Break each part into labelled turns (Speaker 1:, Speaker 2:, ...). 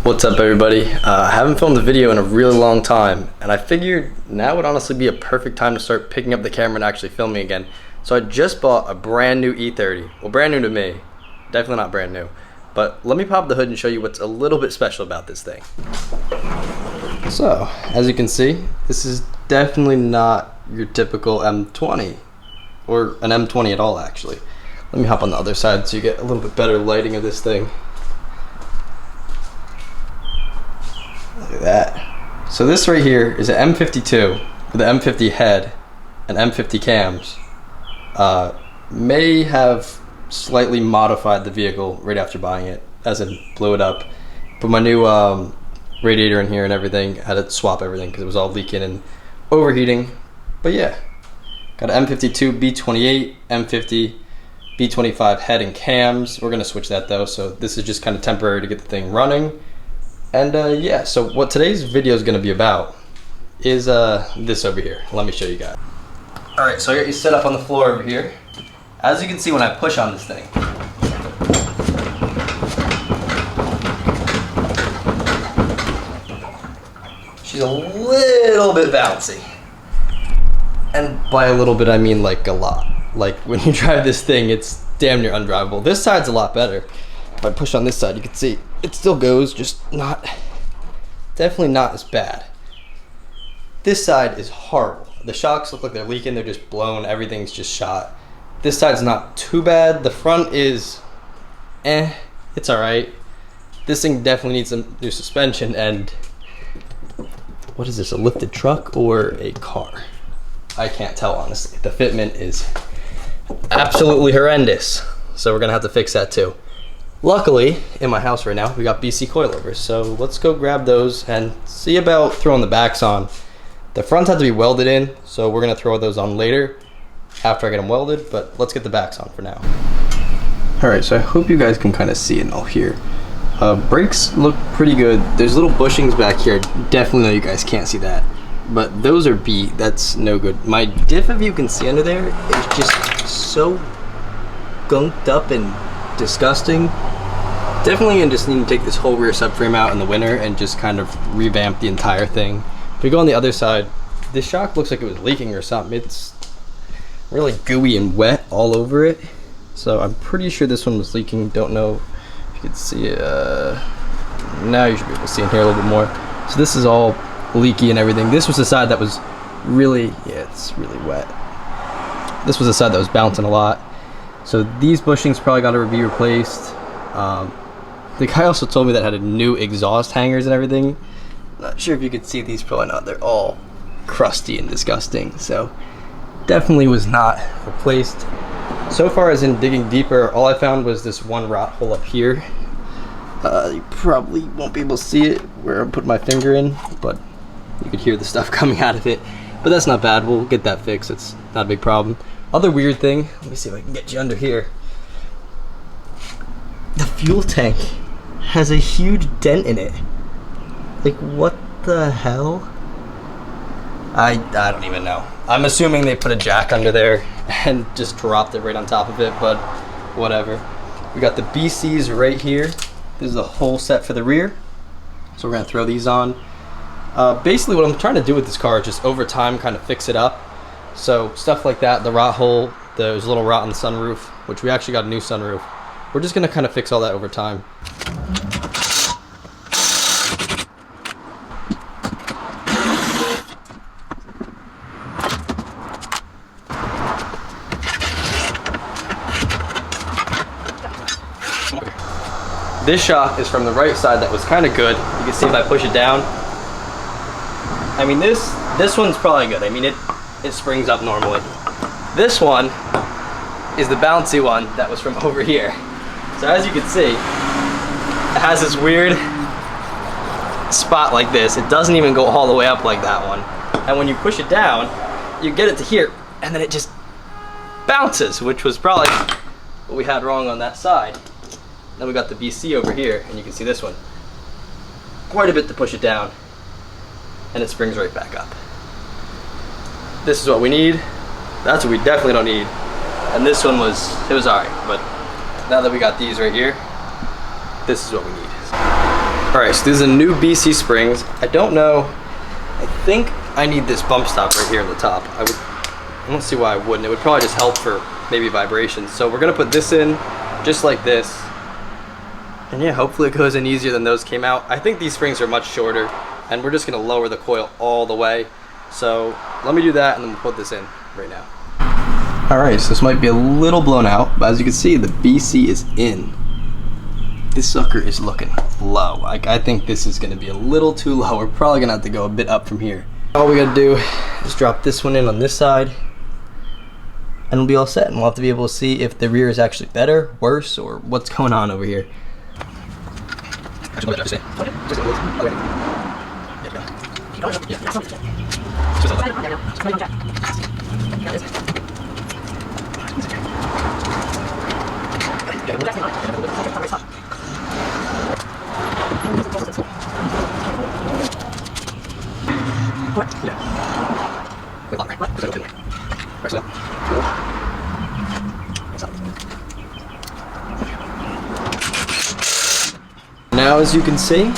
Speaker 1: What's up, everybody? I haven't filmed a video in a really long time, and I figured now would honestly be a perfect time to start picking up the camera and actually filming again. So I just bought a brand new E30. Well, brand new to me. Definitely not brand new. But let me pop the hood and show you what's a little bit special about this thing. So, as you can see, this is definitely not your typical M20. Or an M20 at all, actually. Let me hop on the other side so you get a little bit better lighting of this thing. Look at that. So this right here is an M52 with an M50 head and M50 cams. May have slightly modified the vehicle right after buying it, as in blew it up. Put my new radiator in here and everything. Had to swap everything because it was all leaking and overheating. But yeah, got an M52 B28, M50 B25 head and cams. We're gonna switch that though, so this is just kind of temporary to get the thing running. And yeah, so what today's video is going to be about is this over here. Let me show you guys. Alright, so I got you set up on the floor over here. As you can see when I push on this thing, she's a little bit bouncy. And by a little bit I mean like a lot. Like when you drive this thing, it's damn near undrivable. This side's a lot better. If I push on this side, you can see it still goes, just definitely not as bad. This side is horrible. The shocks look like they're leaking, they're just blown, everything's just shot. This side's not too bad. The front is, it's alright. This thing definitely needs some new suspension, and what is this, a lifted truck or a car? I can't tell, honestly. The fitment is absolutely horrendous, so we're gonna have to fix that too. Luckily, in my house right now, we got BC coilovers, so let's go grab those and see about throwing the backs on. The fronts have to be welded in, so we're gonna throw those on later after I get them welded, but let's get the backs on for now. Alright, so I hope you guys can kind of see it all here. Brakes look pretty good. There's little bushings back here. Definitely know you guys can't see that, but those are beat. That's no good. My diff, if you can see under there, is just so gunked up and disgusting. Definitely gonna just need to take this whole rear subframe out in the winter and just kind of revamp the entire thing. If we go on the other side, this shock looks like it was leaking or something. It's really gooey and wet all over it. So I'm pretty sure this one was leaking. Don't know if you can see it. Now you should be able to see in here a little bit more. So this is all leaky and everything. This was the side that was really, yeah, it's really wet. This was the side that was bouncing a lot. So these bushings probably got to be replaced. The guy also told me that had a new exhaust hangers and everything. Not sure if you could see these, probably not. They're all crusty and disgusting. So definitely was not replaced. So far as in digging deeper, all I found was this one rot hole up here. You probably won't be able to see it where I put my finger in, but you could hear the stuff coming out of it. But that's not bad. We'll get that fixed. It's not a big problem. Other weird thing, let me see if I can get you under here. The fuel tank has a huge dent in it. Like, what the hell? I don't even know. I'm assuming they put a jack under there and just dropped it right on top of it, but whatever. We got the BCs right here. This is a whole set for the rear. So we're gonna throw these on. Basically what I'm trying to do with this car is just over time kind of fix it up. So stuff like that, the rot hole, there's a little rot on the sunroof, which we actually got a new sunroof. We're just gonna kind of fix all that over time. This shock is from the right side that was kind of good. You can see if I push it down. I mean, this one's probably good. I mean, it springs up normally. This one is the bouncy one that was from over here. So as you can see, it has this weird spot like this. It doesn't even go all the way up like that one. And when you push it down, you get it to here, and then it just bounces, which was probably what we had wrong on that side. Then we got the BC over here, and you can see this one. Quite a bit to push it down, and it springs right back up. This is what we need. That's what we definitely don't need. And this one was alright, but now that we got these right here, this is what we need. Alright, so these are new BC springs. I don't know, I think I need this bump stop right here at the top. I don't see why I wouldn't. It would probably just help for maybe vibrations. So we're gonna put this in just like this. And yeah, hopefully it goes in easier than those came out. I think these springs are much shorter, and we're just gonna lower the coil all the way. So let me do that and then we'll put this in right now. Alright, so this might be a little blown out, but as you can see, the BC is in. This sucker is looking low. I think this is gonna be a little too low. We're probably gonna have to go a bit up from here. All we gotta do is drop this one in on this side, and we'll be all set, and we'll have to be able to see if the rear is actually better, worse, or what's going on over here. Now, as you can see,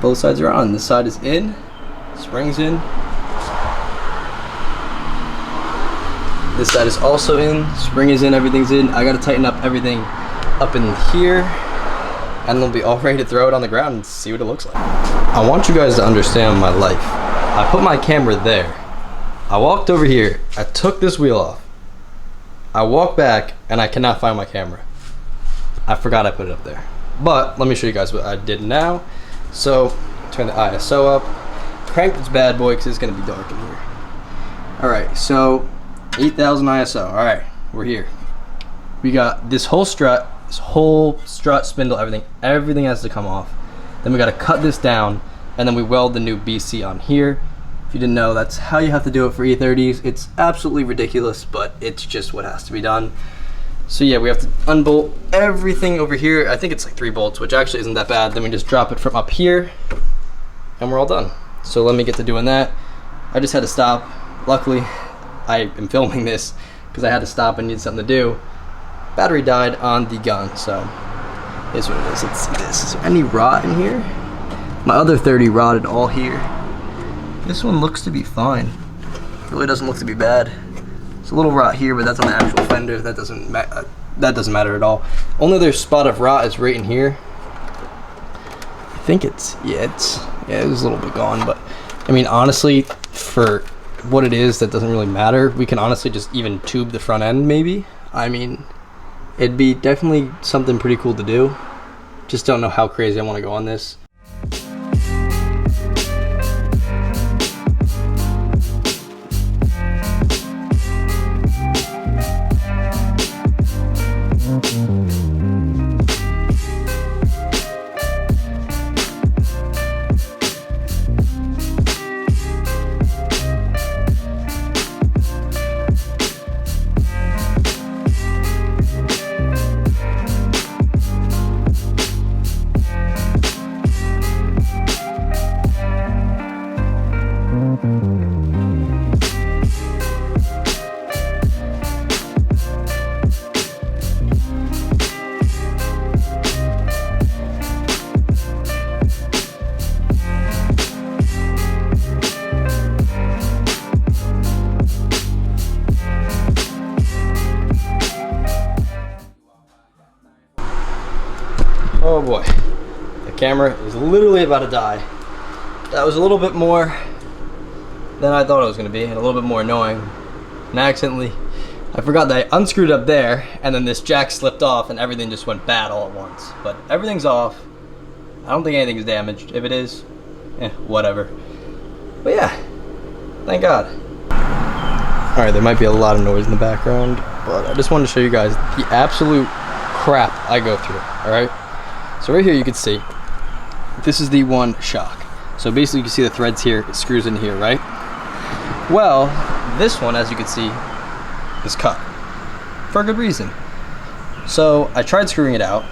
Speaker 1: both sides are on. This side is in, springs in. This side is also in, spring is in, everything's in. I gotta tighten up everything up in here, and they'll be all ready to throw it on the ground and see what it looks like. I want you guys to understand my life. I put my camera there. I walked over here, I took this wheel off. I walked back, and I cannot find my camera. I forgot I put it up there. But let me show you guys what I did now. So turn the ISO up, crank this bad boy because it's gonna be dark in here. All right, so 8,000 ISO. All right, we're here. We got this whole strut, spindle, everything has to come off. Then we got to cut this down, and then we weld the new BC on here. If you didn't know, that's how you have to do it for E30s. It's absolutely ridiculous, but it's just what has to be done. So yeah, we have to unbolt everything over here. I think it's like 3 bolts, which actually isn't that bad. Then we just drop it from up here, and we're all done. So let me get to doing that. I just had to stop. Luckily, I am filming this because I had to stop and needed something to do. Battery died on the gun, so here's what it is. Let's see this. Is there any rot in here? My other 30 rotted all here. This one looks to be fine. Really doesn't look to be bad. It's a little rot here, but that's on the actual fender. That doesn't matter at all. Only other spot of rot is right in here. I think it's a little bit gone, but I mean, honestly, for what it is, that doesn't really matter. We can honestly just even tube the front end, maybe. I mean, it'd be definitely something pretty cool to do. Just don't know how crazy I want to go on this. Oh boy, the camera is literally about to die. That was a little bit more than I thought it was going to be, and a little bit more annoying. And I forgot that I unscrewed up there, and then this jack slipped off, and everything just went bad all at once. But everything's off. I don't think anything's damaged. If it is, whatever. But yeah, thank God. Alright, there might be a lot of noise in the background, but I just wanted to show you guys the absolute crap I go through, alright? So right here you can see, this is the one shock. So basically you can see the threads here, it screws in here, right? Well, this one, as you can see, is cut for a good reason. So I tried screwing it out,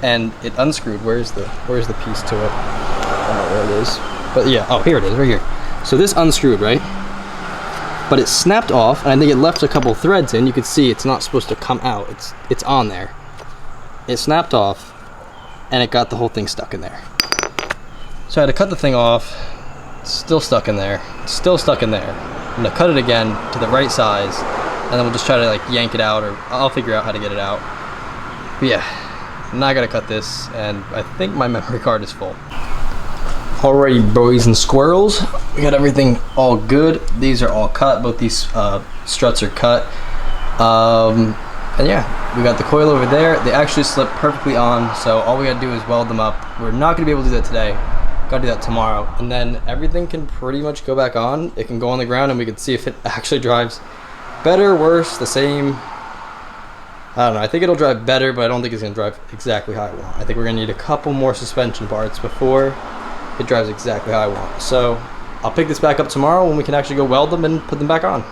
Speaker 1: and it unscrewed. Where's the piece to it? I don't know where it is. But yeah, oh, here it is, right here. So this unscrewed, right? But it snapped off, and I think it left a couple threads in. You can see it's not supposed to come out. It's on there. It snapped off, and it got the whole thing stuck in there. So I had to cut the thing off. It's still stuck in there. It's still stuck in there. I'm gonna cut it again to the right size, and then we'll just try to like yank it out, or I'll figure out how to get it out. But yeah, now I gotta cut this, and I think my memory card is full. Alrighty, boys and squirrels, we got everything all good. These are all cut. Both these struts are cut. And yeah, we got the coil over there. They actually slip perfectly on, so all we gotta do is weld them up. We're not gonna be able to do that today. Gotta do that tomorrow, and then everything can pretty much go back on. It can go on the ground, and we can see if it actually drives better, worse, the same. I don't know. I think it'll drive better, but I don't think it's gonna drive exactly how I want. I think we're gonna need a couple more suspension parts before it drives exactly how I want. So I'll pick this back up tomorrow when we can actually go weld them and put them back on.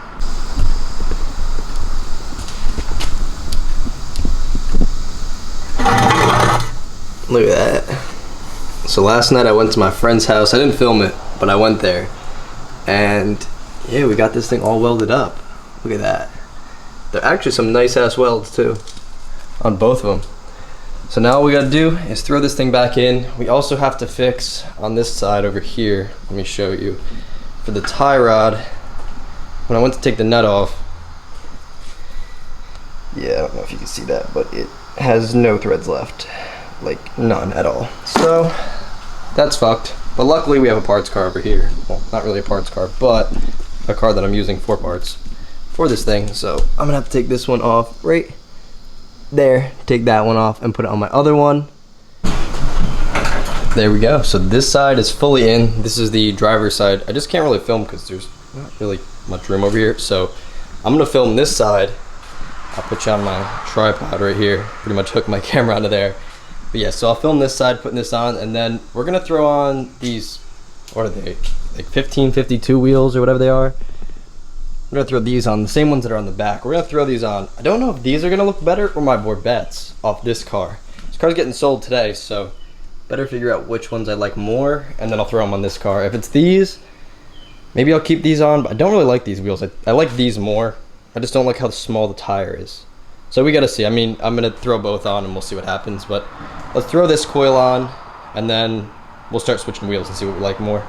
Speaker 1: Look at that. So last night I went to my friend's house. I didn't film it, but I went there. And yeah, we got this thing all welded up. Look at that. They're actually some nice ass welds too on both of them. So now all we gotta do is throw this thing back in. We also have to fix on this side over here. Let me show you. For the tie rod, when I went to take the nut off, yeah, I don't know if you can see that, but it has no threads left. Like none at all. So that's fucked. But luckily we have a parts car over here. Well, not really a parts car, but a car that I'm using for parts for this thing. So I'm gonna have to take this one off right there, take that one off and put it on my other one. There we go. So this side is fully in. This is the driver's side. I just can't really film because there's not really much room over here. So I'm gonna film this side. I'll put you on my tripod right here, pretty much hook my camera onto there. But yeah, so I'll film this side, putting this on, and then we're gonna throw on these, what are they, like 1552 wheels or whatever they are. We're gonna throw these on, the same ones that are on the back. We're gonna throw these on. I don't know if these are gonna look better or my Borbets off this car. This car's getting sold today, so better figure out which ones I like more, and then I'll throw them on this car. If it's these, maybe I'll keep these on, but I don't really like these wheels. I like these more. I just don't like how small the tire is. So we gotta see. I mean, I'm gonna throw both on and we'll see what happens, but let's throw this coil on and then we'll start switching wheels and see what we like more.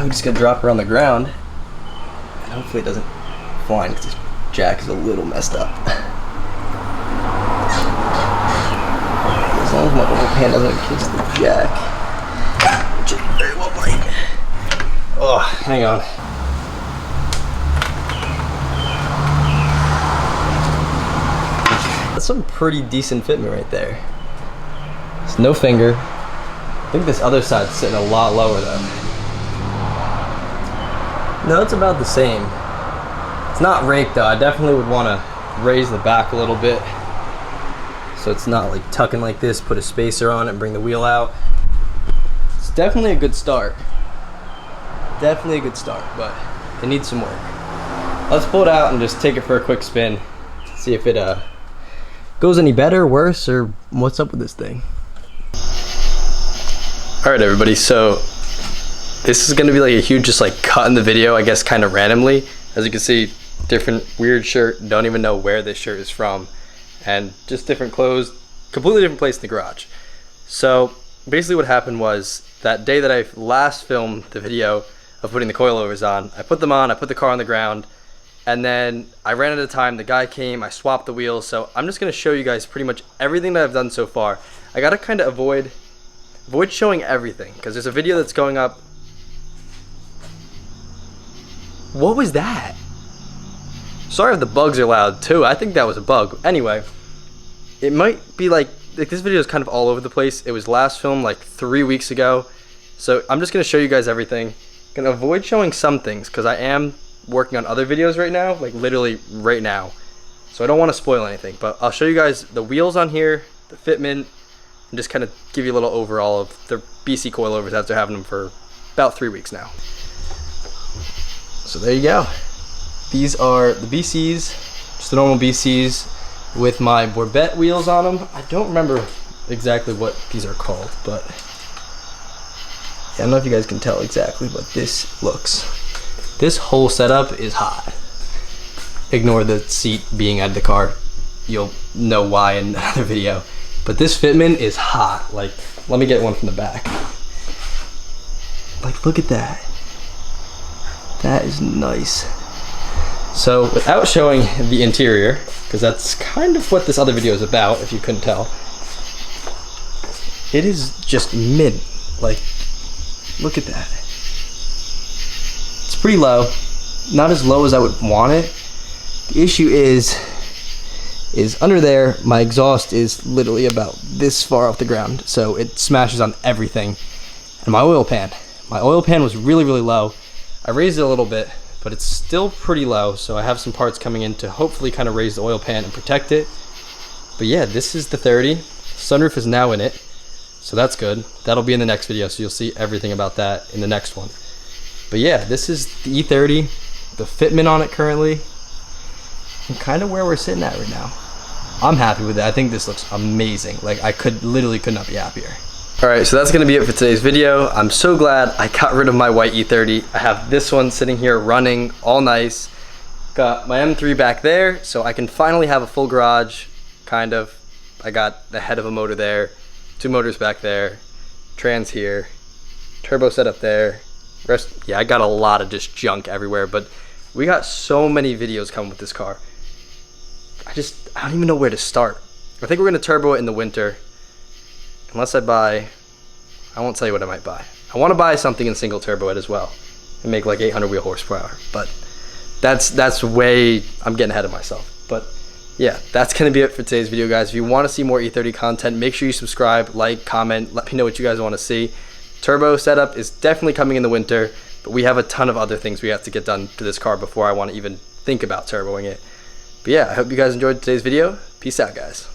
Speaker 1: We just gotta drop her on the ground and hopefully it doesn't fly because this jack is a little messed up. As long as my little hand doesn't kiss the jack, which it very well might. Oh, hang on. That's some pretty decent fitment right there. It's no finger. I think this other side's sitting a lot lower though. No, it's about the same. It's not raked though. I definitely would want to raise the back a little bit so it's not like tucking like this. Put a spacer on it and bring the wheel out. It's definitely a good start. Definitely a good start, but it needs some work. Let's pull it out and just take it for a quick spin. See if it goes any better, worse, or what's up with this thing. All right, everybody. So this is gonna be like a huge just like cut in the video, I guess kind of randomly. As you can see, different weird shirt, don't even know where this shirt is from. And just different clothes, completely different place in the garage. So basically what happened was that day that I last filmed the video of putting the coilovers on, I put them on, I put the car on the ground, and then I ran out of time, the guy came, I swapped the wheels. So I'm just gonna show you guys pretty much everything that I've done so far. I gotta kind of avoid showing everything because there's a video that's going up. What was that? Sorry if the bugs are loud too. I think that was a bug. Anyway, it might be like like, this video is kind of all over the place. It was last filmed like 3 weeks ago. So I'm just gonna show you guys everything. Gonna avoid showing some things because I am working on other videos right now, like literally right now. So I don't want to spoil anything, but I'll show you guys the wheels on here, the fitment, and just kind of give you a little overall of the BC coilovers after having them for about 3 weeks now. So there you go. These are the BCs, just the normal BCs with my Borbette wheels on them. I don't remember exactly what these are called, but yeah, I don't know if you guys can tell exactly what this looks. This whole setup is hot. Ignore the seat being out of the car. You'll know why in another video. But this fitment is hot. Like, let me get one from the back. Like, look at that. That is nice. So, without showing the interior, because that's kind of what this other video is about, if you couldn't tell, it is just mint. Like, look at that. It's pretty low. Not as low as I would want it. The issue is under there, my exhaust is literally about this far off the ground, so it smashes on everything. And my oil pan was really, really low. I raised it a little bit, but it's still pretty low, so I have some parts coming in to hopefully kind of raise the oil pan and protect it. But yeah, this is the 30. Sunroof is now in it, so that's good. That'll be in the next video, so you'll see everything about that in the next one. But yeah, this is the E30, the fitment on it currently, and kind of where we're sitting at right now. I'm happy with it. I think this looks amazing. Like, I literally could not be happier. All right, so that's gonna be it for today's video. I'm so glad I got rid of my white E30. I have this one sitting here running all nice. Got my M3 back there, so I can finally have a full garage, kind of. I got the head of a motor there, 2 motors back there, trans here, turbo set up there. Yeah, I got a lot of just junk everywhere, but we got so many videos coming with this car. I don't even know where to start. I think we're gonna turbo it in the winter. Unless I won't tell you what I might buy. I wanna buy something in single turbo it as well and make like 800 wheel horsepower, but that's way, I'm getting ahead of myself. But yeah, that's gonna be it for today's video, guys. If you wanna see more E30 content, make sure you subscribe, like, comment, let me know what you guys wanna see. Turbo setup is definitely coming in the winter, but we have a ton of other things we have to get done to this car before I wanna even think about turboing it. But yeah, I hope you guys enjoyed today's video. Peace out, guys.